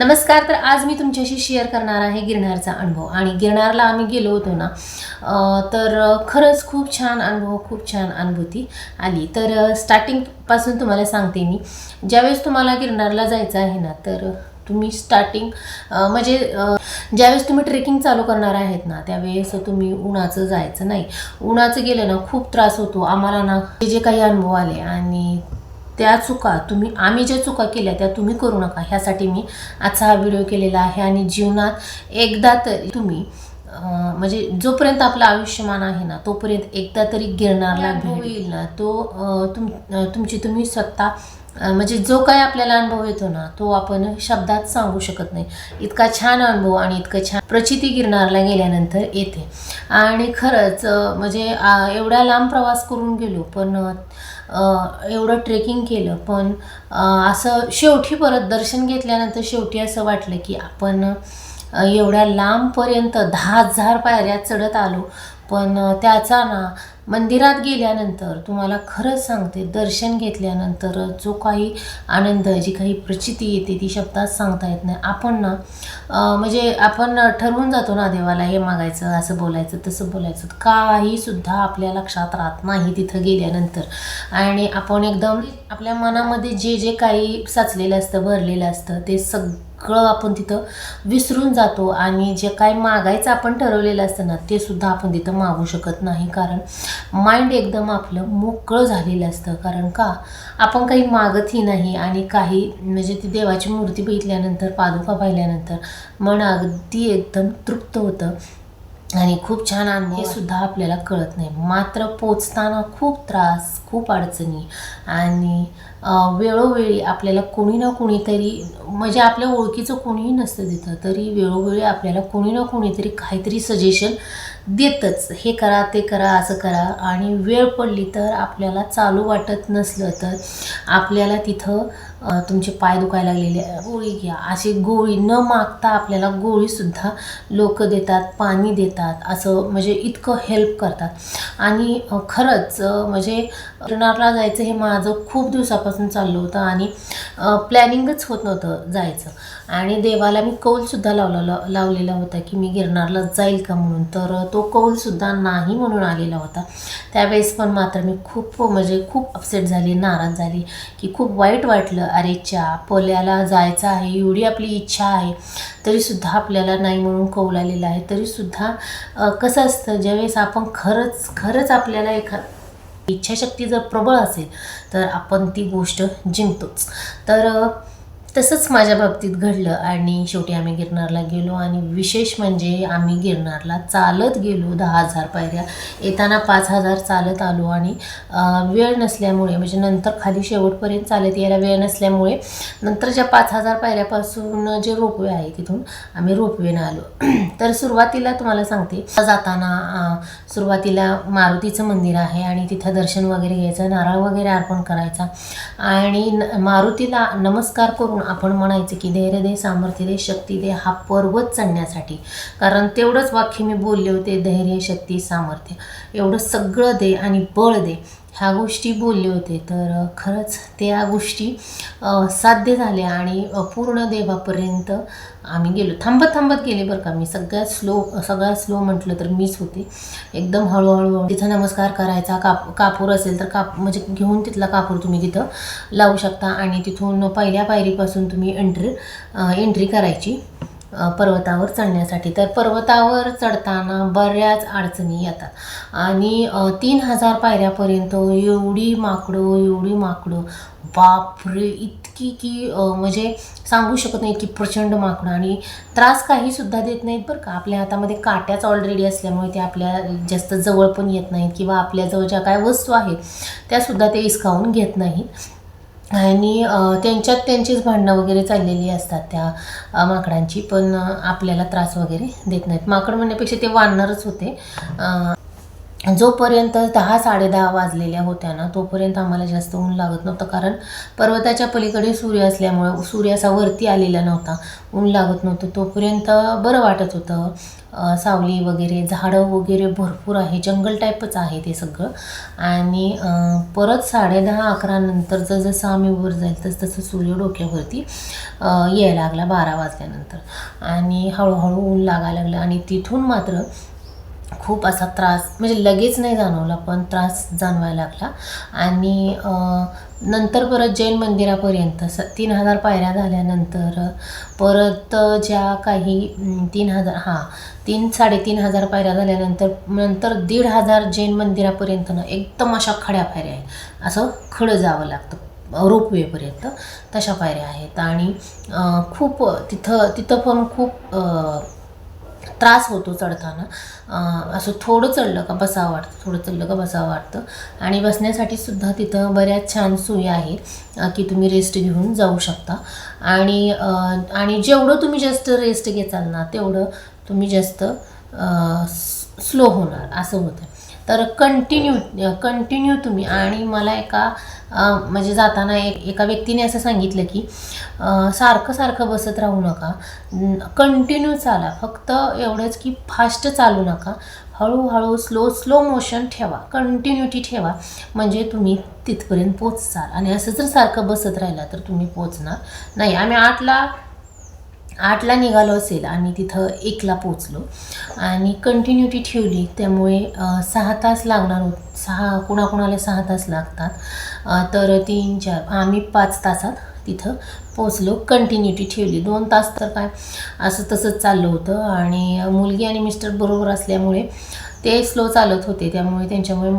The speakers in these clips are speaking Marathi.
नमस्कार. तर आज मी तुमच्याशी शेअर करणार आहे गिरनारचा अनुभव. आणि गिरनारला आम्ही गेलो होतो ना, तर खरंच खूप छान अनुभव, खूप छान अनुभूती आली. तर स्टार्टिंगपासून तुम्हाला सांगते मी. ज्यावेळेस तुम्हाला गिरनारला जायचं आहे ना, तर तुम्ही ज्यावेळेस तुम्ही ट्रेकिंग चालू करणार आहेत ना, त्यावेळेस तुम्ही उन्हाचं जायचं नाही. उन्हाचं गेलं ना खूप त्रास होतो आम्हाला ना. जे काही अनुभव आले आणि त्या चुका आम्ही ज्या चुका केल्या त्या तुम्ही करू नका, ह्यासाठी मी आजचा हा व्हिडिओ केलेला आहे. आणि जीवनात एकदा तरी तुम्ही जोपर्यंत आपलं आयुष्यमान आहे ना, तोपर्यंत एकदा तरी गिरनारला होईल ना, तो तुम्ही स्वतः जो काय आपल्याला अनुभव येतो ना, तो आपण शब्दात सांगू शकत नाही. इतका छान अनुभव आणि इतकं छान प्रचिती गिरनारला गेल्यानंतर येते. आणि खरंच एवढा लांब प्रवास करून गेलो, पण एवढं ट्रेकिंग केलं, पण असं शेवटी परत दर्शन घेतल्यानंतर शेवटी असं वाटलं की आपण एवढ्या लांबपर्यंत 10,000 पायऱ्या चढत आलो. पण त्याचा ना मंदिरात गेल्यानंतर तुम्हाला खरंच सांगते, दर्शन घेतल्यानंतर जो काही आनंद, जी काही प्रचिती येते ती शब्दात सांगता येत नाही. आपण ना आपण ठरवून जातो ना देवाला हे मागायचं, असं बोलायचं, तसं बोलायचं, काहीसुद्धा आपल्या लक्षात राहत नाही तिथं गेल्यानंतर. आणि आपण एकदम आपल्या मनामध्ये जे काही साचलेलं असतं, भरलेलं असतं, ते सगळं आपण तिथं विसरून जातो. आणि जे काही मागायचं आपण ठरवलेलं असतं ना, ते सुद्धा आपण तिथं मागू शकत नाही. कारण माइंड एकदम आपलं मोकळं झालेलं असतं. कारण का, आपण काही मागतही नाही. आणि काही ती देवाची मूर्ती बघितल्यानंतर, पादुका पाहिल्यानंतर मन अगदी एकदम तृप्त होतं. आणि खूप छान अनुभव हे सुद्धा आपल्याला कळत नाही. मात्र पोचताना खूप त्रास, खूप अडचणी. आणि वेळोवेळी आपल्याला कोणी ना कोणीतरी आपल्या ओळखीचं कोणीही नसतं तिथं, तरी वेळोवेळी आपल्याला कोणी ना कोणीतरी काहीतरी सजेशन देतच, हे करा, ते करा, असं करा. आणि वेळ पडली तर आपल्याला चालू वाटत नसलं तर आपल्याला तिथं तुमचे पाय दुखायला लागलेले, गोळी घ्या, अशी गोळी न मागता आपल्याला गोळीसुद्धा लोक देतात, पाणी देतात, असं इतकं हेल्प करतात. आणि खरंच गिरनारला जायचं हे माझं खूप दिवसापासून चाललं होतं. आणि प्लॅनिंगच होत नव्हतं जायचं. आणि देवाला मी कौलसुद्धा लावलेला होता की मी गिरनारला जाईल का म्हणून. तर तो कौलसुद्धा नाही म्हणून आलेला होता. त्यावेळेस पण मात्र मी खूप अपसेट झाली, नाराज झाली, की खूप वाईट वाटलं. अरेच्या पल्याला जायचं आहे, एवढी आपली इच्छा आहे, तरीसुद्धा आपल्याला नाही म्हणून कौल आलेला आहे. तरीसुद्धा कसं असतं, ज्यावेळेस आपण खरंच आपल्याला इच्छाशक्ती जर प्रबळ असेल तर आपण ती गोष्ट जिंकतोच. तर तसंच माझ्या बाबतीत घडलं. आणि शेवटी आम्ही गिरनारला गेलो. आणि विशेष म्हणजे आम्ही गिरनारला चालत गेलो 10,000 पायऱ्या. येताना 5,000 चालत आलो. आणि वेळ नसल्यामुळे नंतर खाली शेवटपर्यंत चालत यायला वेळ नसल्यामुळे नंतरच्या 5,000 पायऱ्यापासून जे रोपवे आहे तिथून आम्ही रोपवेनं आलो. तर सुरुवातीला तुम्हाला सांगते, जाताना सुरुवातीला मारुतीचं मंदिर आहे आणि तिथं दर्शन वगैरे घ्यायचं, नारळ वगैरे अर्पण करायचा. आणि मारुतीला नमस्कार करून आपण म्हणायचं की धैर्य दे, सामर्थ्य दे, शक्ती दे हा पर्वत चढण्यासाठी. कारण तेवढंच वाक्य मी बोलले होते, धैर्य, शक्ती, सामर्थ्य एवढं सगळं दे आणि बळ दे, ह्या गोष्टी बोलले होते. तर खरंच त्या गोष्टी साध्य झाल्या. आणि पूर्ण देवापर्यंत आम्ही गेलो. थांबत गेले बरं का. मी सगळ्यात स्लो म्हटलं तर मीच होते. एकदम हळूहळू तिथं नमस्कार करायचा. कापूर असेल तर घेऊन तिथला कापूर तुम्ही तिथं लावू शकता. आणि तिथून पहिल्या पायरीपासून तुम्ही एंट्री करायची पर्वतावर चढण्यासाठी. तर पर्वतावर चढताना बऱ्याच अडचणी येतात. आणि 3,000 पायऱ्यापर्यंत एवढी माकडं, बापरे, इतकी की सांगू शकत नाही, इतकी प्रचंड माकडं. आणि त्रास काहीसुद्धा देत नाहीत बरं का. आपल्या हातामध्ये काट्याच ऑलरेडी असल्यामुळे ते आपल्या जास्त जवळ पण येत नाहीत, किंवा आपल्याजवळ ज्या काय वस्तू आहेत त्यासुद्धा ते हिसकावून घेत नाहीत. आणि त्यांचीच भांडणं वगैरे चाललेली असतात त्या माकडांची, पण आपल्याला त्रास वगैरे देत नाहीत. माकड म्हणण्यापेक्षा ते वानरच होते. जोपर्यंत 10-10:30 वाजलेल्या होत्या ना, तोपर्यंत आम्हाला जास्त ऊन लागत नव्हतं, कारण पर्वताच्या पलीकडे सूर्य असल्यामुळे सूर्य असा वरती आलेला नव्हता, ऊन लागत नव्हतं. तोपर्यंत बरं वाटत होतं. सावली वगैरे, झाडं वगैरे भरपूर आहे, जंगल टाईपच आहे ते सगळं. आणि परत 10:30-11 नंतर जसं आम्ही वर जाईल तसं सूर्य डोक्यावरती यायला लागला 12 वाजल्यानंतर, आणि हळूहळू ऊन लागायला लागलं. आणि तिथून मात्र खूप असा त्रास, म्हणजे लगेच नाही जाणवला पण त्रास जाणवायला लागला. आणि नंतर परत जैन मंदिरापर्यंत 3000 पायऱ्या झाल्यानंतर परत ज्या काही 3,000-3,500 पायऱ्या झाल्यानंतर नंतर 1,500 जैन मंदिरापर्यंत ना एकदम अशा खड्या पायऱ्या आहेत, असं खडं जावं लागतं रोपवेपर्यंत, तशा पायऱ्या आहेत. आणि खूप तिथं पण खूप त्रास होतो चढताना. असं थोडं चढलं का बसावं वाटतं, थोडं चढलं का बसावं वाटतं. आणि बसण्यासाठी सुद्धा तिथं बऱ्याच छान सोयी आहेत की तुम्ही रेस्ट घेऊन जाऊ शकता. आणि जेवढं तुम्ही जास्त रेस्ट घेताल ना, तेवढं तुम्ही जास्त स्लो होणार, असं होतं. तर कंटिन्यू तुम्ही. आणि मला म्हणजे जाताना एका व्यक्तीने असं सांगितलं की सारखं बसत राहू नका, कंटिन्यू चाला. फक्त एवढंच की फास्ट चालू नका, हळूहळू स्लो मोशन ठेवा, कंटिन्युटी ठेवा, म्हणजे तुम्ही तिथपर्यंत पोचचाल. आणि असं जर सारखं बसत राहिला तर तुम्ही पोचणार नाही. आम्ही 8ला निघालो असेल आणि तिथं 1ला पोचलो, आणि कंटिन्युटी ठेवली, त्यामुळे 6 तास लागणार होत. कुणाकुणाला 6 तास लागतात, तर 3-4 आम्ही 5 तासात तिथं पोचलो. कंटिन्युटी ठेवली. 2 तास तर काय असं तसंच चाललं होतं. आणि मुलगी आणि मिस्टर बरोबर असल्यामुळे ते स्लो चालत होते, त्यामुळे त्यांच्यामुळे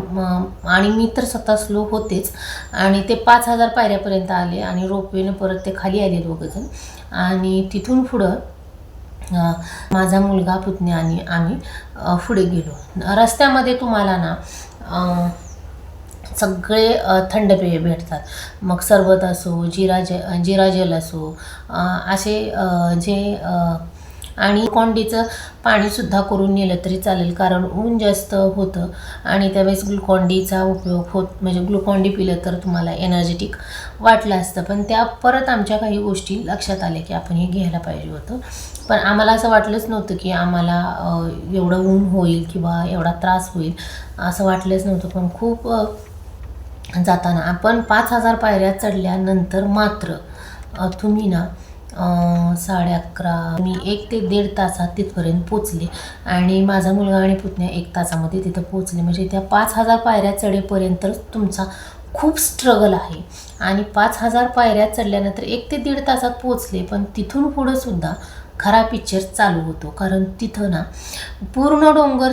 आणि मी तर स्वतः स्लो होतेच. आणि ते 5,000 पायऱ्यापर्यंत आले, आणि रोपवेनं परत ते खाली आले दोघंजण. आणि तिथून पुढं माझा मुलगा, पुतण्या आणि आम्ही पुढे गेलो. रस्त्यामध्ये तुम्हाला ना सगळे थंड पेय भेटतात, मग सरबत असो, जिरा जेल असो, असे जे आणि ग्लुकॉनडीचं पाणीसुद्धा करून नेलं तरी चालेल, कारण ऊन जास्त होतं. आणि त्यावेळेस ग्लुकॉनडीचा उपयोग म्हणजे ग्लुकॉनडी पिलं तर तुम्हाला एनर्जेटिक वाटलं असतं. पण त्या परत आमच्या काही गोष्टी लक्षात आल्या की आपण हे घ्यायला पाहिजे होतं. पण आम्हाला असं वाटलंच नव्हतं की आम्हाला एवढं ऊन होईल किंवा एवढा त्रास होईल, असं वाटलंच नव्हतं. पण खूप जाताना आपण 5,000 पायऱ्या चढल्यानंतर मात्र तुम्ही ना 11:30 मी 1 ते 1.5 तासात तिथपर्यंत पोचले. आणि माझा मुलगा आणि पुतण्या 1 तासामध्ये तिथं पोचले. म्हणजे त्या 5,000 पायऱ्या चढेपर्यंत तुमचा खूप स्ट्रगल आहे. आणि 5,000 पायऱ्या चढल्यानंतर 1 ते 1.5 तासात पोचले, पण तिथून पुढं सुद्धा खरा पिक्चर चालू होतो. कारण तिथं ना पूर्ण डोंगर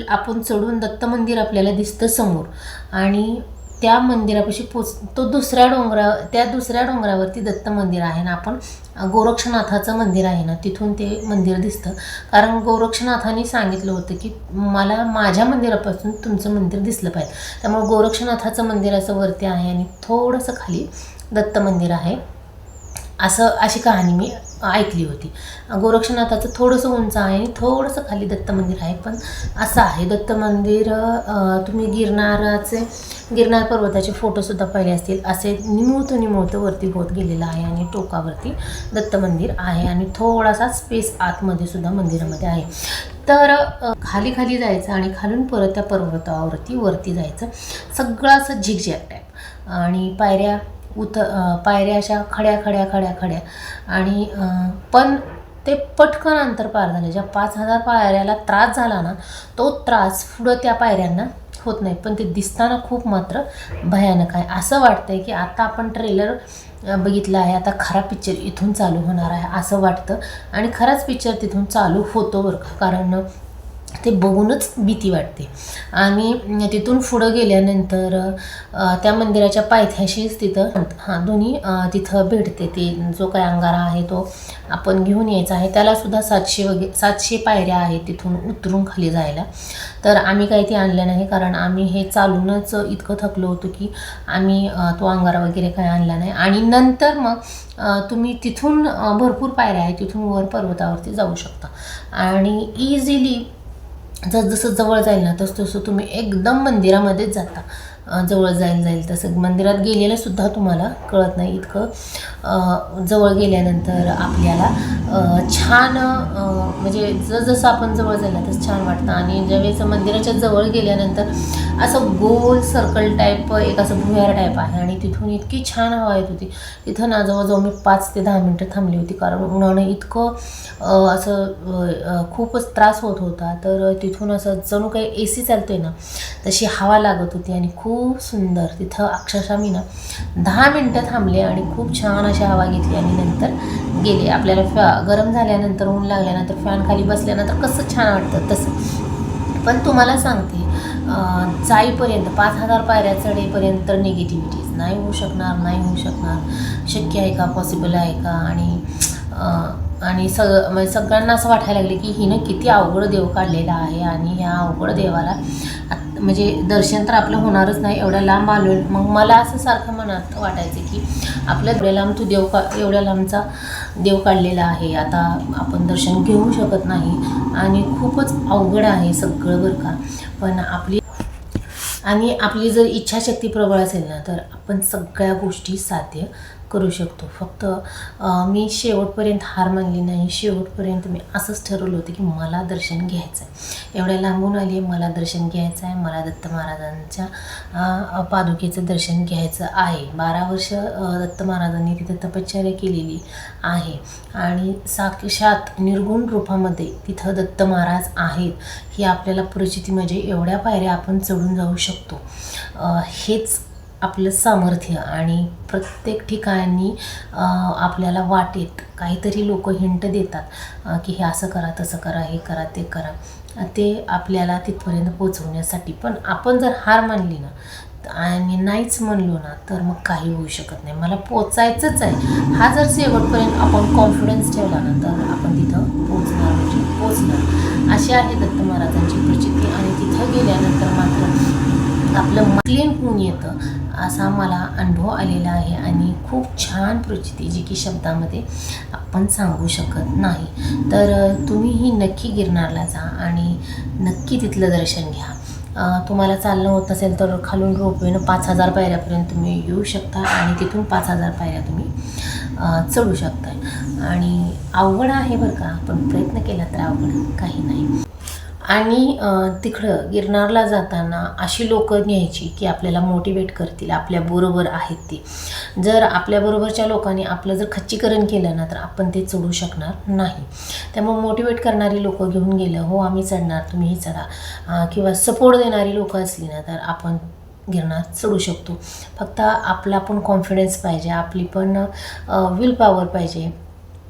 आपण चढून दत्त मंदिर आपल्याला दिसतं समोर, आणि त्या मंदिरापाशी त्या दुसऱ्या डोंगरावरती दत्त मंदिर आहे ना. आपण गोरक्षनाथाचं मंदिर आहे ना, तिथून ते मंदिर दिसतं. कारण गोरक्षनाथांनी सांगितलं होतं की मला माझ्या मंदिरापासून तुमचं मंदिर दिसलं पाहिजे. त्यामुळे गोरक्षनाथाचं मंदिर असं वरती आहे, आणि थोडंसं खाली दत्त मंदिर आहे, अशी कहाणी मी ऐकली होती. गोरक्षनाथाचं थोडंसं उंच आहे आणि थोडंसं खाली दत्त मंदिर आहे. पण असं आहे दत्त मंदिर. तुम्ही गिरनार पर्वताचे फोटोसुद्धा पाहिले असतील. असे निमुळतं वरती होत गेलेलं आहे, आणि टोकावरती दत्त मंदिर आहे, आणि थोडासा स्पेस आतमध्ये सुद्धा मंदिरामध्ये आहे. तर खाली जायचं, आणि खालून परत त्या पर्वतावरती वरती जायचं. सगळं असं झिगझॅग टाईप, आणि पायऱ्या अशा खड्या. आणि पण ते पटकन अंतर पार झालं. ज्या 5,000 पायऱ्याला त्रास झाला ना, तो त्रास पुढं त्या पायऱ्यांना होत नाही. पण ते दिसताना खूप मात्र भयानक आहे. असं वाटतंय की आता आपण ट्रेलर बघितलं आहे, आता खरा पिक्चर इथून चालू होणार आहे असं वाटतं. आणि खराच पिक्चर तिथून चालू होतो बरं का, कारण ते बघूनच भीती वाटते. आणि तिथून पुढं गेल्यानंतर त्या मंदिराच्या पायथ्याशीच तिथं दोन्ही तिथं भेटते. ते जो काही अंगारा आहे तो आपण घेऊन यायचा आहे. त्यालासुद्धा 700 पायऱ्या आहेत तिथून उतरून खाली जायला. तर आम्ही काही ते आणलं नाही, कारण आम्ही हे चालूनच इतकं थकलो होतो की आम्ही तो अंगारा वगैरे काही आणला नाही. आणि नंतर मग तुम्ही तिथून भरपूर पायऱ्या आहेत, तिथून वर पर्वतावरती जाऊ शकता. आणि इझिली जसं जवळ जाईल ना तसं तुम्ही एकदम मंदिरामध्येच जाता. जवळ जाईल तसं मंदिरात गेलेलंसुद्धा तुम्हाला कळत नाही इतकं जवळ गेल्यानंतर आपल्याला छान म्हणजे जसं आपण जवळ जाईल ना तसं छान वाटतं. आणि ज्यावेळेस मंदिराच्या जवळ गेल्यानंतर असं गोल सर्कल टाईप एक असं भुयार टाईप आहे आणि तिथून इतकी छान हवा येत होती. तिथं ना जवळजवळ मी 5 ते 10 मिनटं थांबली होती, कारण उन्हानं इतकं असं खूपच त्रास होत होता. तर तिथून असं जणू काही AC चालतोय ना तशी हवा लागत होती आणि खूप सुंदर. तिथं अक्षरशः मी ना 10 मिनटं थांबले आणि खूप छान अशी हवा घेतली आणि नंतर गेले. आपल्याला गरम झाल्यानंतर ऊन लागल्यानंतर फॅन खाली बसल्यानंतर कसं छान वाटतं तसं. पण तुम्हाला सांगते जाईपर्यंत 5000 पायऱ्या चढेपर्यंत निगेटिव्हिटीज नाही होऊ शकणार. शक्य आहे का, पॉसिबल आहे का. आणि म्हणजे सगळ्यांना असं वाटायला लागले की हिनं किती अवघड देव काढलेला आहे आणि ह्या अवघड देवाला म्हणजे दर्शन तर आपलं होणारच नाही, एवढ्या लांब आलो. मग मला असं सारखं मनात वाटायचं की आपल्या एवढ्या लांब तू एवढ्या लांबचा देव काढलेला आहे, आता आपण दर्शन घेऊ शकत नाही आणि खूपच अवघड आहे सगळं बरं का. पण आपली जर इच्छाशक्ती प्रबळ असेल ना तर आपण सगळ्या गोष्टी साध्य करू शकतो. फक्त मी शेवटपर्यंत हार मानली नाही. शेवटपर्यंत मी असंच ठरवलं होतं की मला दर्शन घ्यायचं आहे. एवढ्या लांबून आली, मला दर्शन घ्यायचं आहे. मला दत्त महाराजांच्या पादुकेचं दर्शन घ्यायचं आहे. 12 वर्ष दत्त महाराजांनी तिथे तपश्चर्या केलेली आहे आणि साक्षात निर्गुण रूपामध्ये तिथं दत्त महाराज आहेत. ही आपल्याला परिस्थिती म्हणजे एवढ्या पायऱ्या आपण चढून जाऊ शकतो, हेच आपलं सामर्थ्य. आणि प्रत्येक ठिकाणी आपल्याला वाटेत काहीतरी लोक हिंट देतात की हे असं करा, तसं करा, हे करा, ते करा, ते आपल्याला तिथपर्यंत पोचवण्यासाठी. पण आपण जर हार मानली ना आणि नाहीच म्हणलो ना तर मग काही होऊ शकत नाही. मला पोचायचंच आहे हा जर शेवटपर्यंत आपण कॉन्फिडन्स ठेवला ना तर आपण तिथं पोचणार म्हणजे पोचणार. अशी आहे दत्त महाराजांची प्रचिती. आणि तिथं गेल्यानंतर मात्र आपलं क्लीन होऊन येतं असा मला अनुभव आलेला आहे. आणि खूप छान प्रचिती जी की शब्दामध्ये आपण सांगू शकत नाही. तर तुम्हीही नक्की गिरनारला जा आणि नक्की तिथलं दर्शन घ्या. तुम्हाला चालणं होत नसेल तर खालून रोपवेनं 5000 पायऱ्यापर्यंत तुम्ही येऊ शकता आणि तिथून 5000 पायऱ्या तुम्ही चढू शकता. आणि अवघड आहे बरं का, पण प्रयत्न केला तर अवघड काही नाही. आणि तिकडं गिरनारला जाताना अशी लोकं न्यायची की आपल्याला मोटिवेट करतील, आपल्याबरोबर आहेत ती. जर आपल्याबरोबरच्या लोकांनी आपलं जर खच्चीकरण केलं ना तर आपण ते चढू शकणार नाही. त्यामुळे मोटिवेट करणारी लोकं घेऊन गेलं, हो आम्ही चढणार, तुम्हीही चढा, किंवा सपोर्ट देणारी लोकं असली ना तर आपण गिरनार चढू शकतो. फक्त आपला पण कॉन्फिडन्स पाहिजे, आपली पण विल पॉवर पाहिजे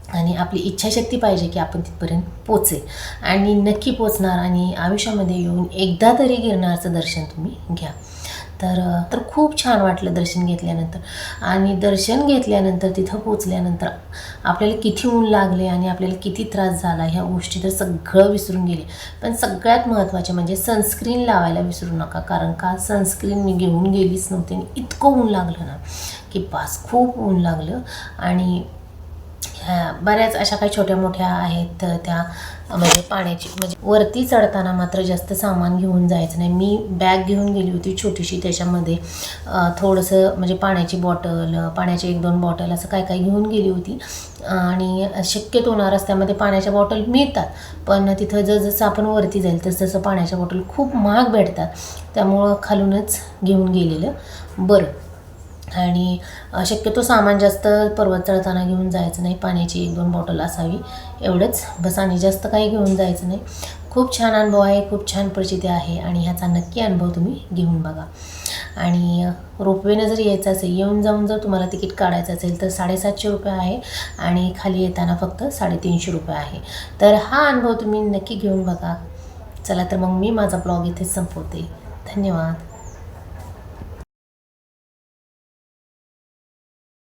आणि आपली इच्छाशक्ती पाहिजे की आपण तिथपर्यंत पोचेल. आणि नक्की पोचणार. आणि आयुष्यामध्ये येऊन एकदा तरी गिरनारचं दर्शन तुम्ही घ्या. तर खूप छान वाटलं दर्शन घेतल्यानंतर. आणि दर्शन घेतल्यानंतर तिथं पोचल्यानंतर आपल्याला किती ऊन लागले आणि आपल्याला किती त्रास झाला ह्या गोष्टी तर सगळं विसरून गेले. पण सगळ्यात महत्त्वाचे म्हणजे सनस्क्रीन लावायला विसरू नका, कारण का सनस्क्रीन मी घेऊन गेलीच नव्हती आणि इतकं ऊन लागलं ना की बास, खूप ऊन लागलं. आणि बऱ्याच अशा काही छोट्या मोठ्या आहेत त्या म्हणजे पाण्याची, म्हणजे वरती चढताना मात्र जास्त सामान घेऊन जायचं नाही. मी बॅग घेऊन गेली होती छोटीशी, त्याच्यामध्ये थोडंसं म्हणजे पाण्याची बॉटल, पाण्याचे 1-2 बॉटल असं काय काय घेऊन गेली होती. आणि शक्यतो ना रस्त्यामध्ये पाण्याच्या बॉटल मिळतात, पण तिथं जसं आपण वरती जाईल तसं पाण्याच्या बॉटल खूप महाग भेटतात, त्यामुळं खालूनच घेऊन गेलेलं बरं. आणि शक्यतो सामान जास्त पर्वत चढताना घेऊन जायचं नाही, पाण्याची 1-2 बॉटल असावी एवढंच बस, आणि जास्त काही घेऊन जायचं नाही. खूप छान अनुभव आहे, खूप छान परिस्थिती आहे आणि ह्याचा नक्की अनुभव तुम्ही घेऊन बघा. आणि रोपवेनं जर यायचं असेल, येऊन जाऊन जर तुम्हाला तिकीट काढायचं असेल तर 750 रुपये आहे आणि खाली येताना फक्त 350 रुपये आहे. तर हा अनुभव तुम्ही नक्की घेऊन बघा. चला तर मग मी माझा ब्लॉग इथेच संपवते. धन्यवाद.